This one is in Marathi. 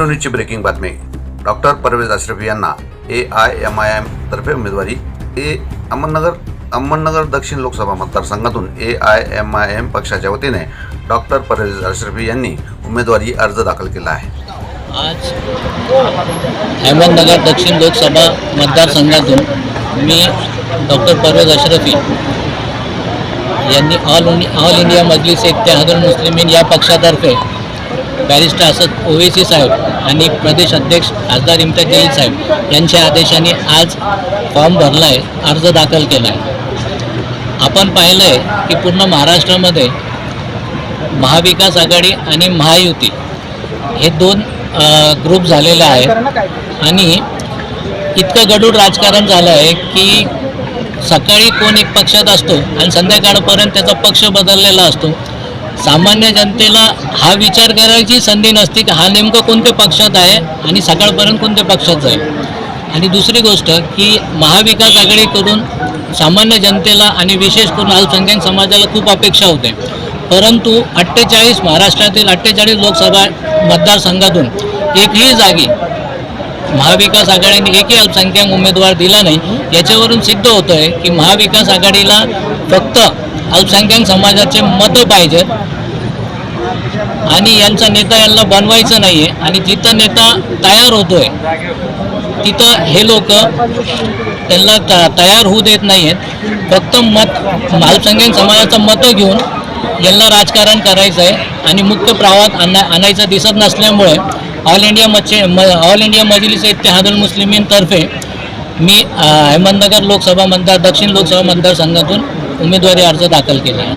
न्यूजची ब्रेकिंग बातमी। डॉक्टर परवेज अशरफी यांना AIMIM तर्फे उमेदवारी। अहमदनगर दक्षिण लोकसभा मतदारसंघातून AIMIM पक्षाच्या वतीने डॉक्टर परवेज अशरफी यांनी उमेदवारी अर्ज दाखल केला आहे। आज अहमदनगर दक्षिण लोकसभा मतदारसंघातून मी डॉक्टर परवेज अशरफी यांनी ऑल इंडिया मजलिस इत्तेहादुल मुस्लिमीन या पक्षातर्फे बॅरिस्टर असद ओवैसी साहेब आणि प्रदेश अध्यक्ष खासदार इम्तियाज जलील साहेब यांच्या आदेशाने आज फॉर्म भरला आहे, अर्ज दाखल केला आहे। आपण पाहिलं आहे की पूर्ण महाराष्ट्रामध्ये महाविकास आघाडी आणि महायुती हे दोन ग्रुप झालेले आहेत आणि इतकं गडूळ राजकारण झालं आहे की सकाळी कोण एक पक्षात असतो आणि संध्याकाळपर्यंत त्याचा पक्ष बदललेला असतो। सामान्य जनतेला हा विचार करायची संधी नसते की हा नेमकं कोणत्या पक्षात आहे आणि सकाळपर्यंत कोणत्या पक्षात जाईल। आणि दुसरी गोष्ट की महाविकास आघाडीकडून सामान्य जनतेला आणि विशेष करून अल्पसंख्याक समाजाला खूप अपेक्षा होते, परंतु 48 महाराष्ट्रातील 48 लोकसभा मतदारसंघातून एकही जागी महाविकास आघाडीने एकही अल्पसंख्याक उमेदवार दिला नाही। याच्यावरून सिद्ध होतं आहे की महाविकास आघाडीला फक्त अल्पसंख्याक समाजाचे मतं पाहिजेत आणि यांचा नेता यांना बनवायचं नाही आहे। आणि जिथं नेता तयार होतोय तिथं हे लोक त्यांना तयार होऊ देत नाही आहेत। फक्त अल्पसंख्याक समाजाचं मतं घेऊन यांना राजकारण करायचं आहे आणि मुख्य प्रवाहात आणायचं दिसत नसल्यामुळे ऑल इंडिया मजलिस इत्तेहादुल मुस्लिमीन तर्फे मी अहमदनगर दक्षिण लोकसभा मतदारसंघातून उमेदवारी अर्ज दाखल केला आहे।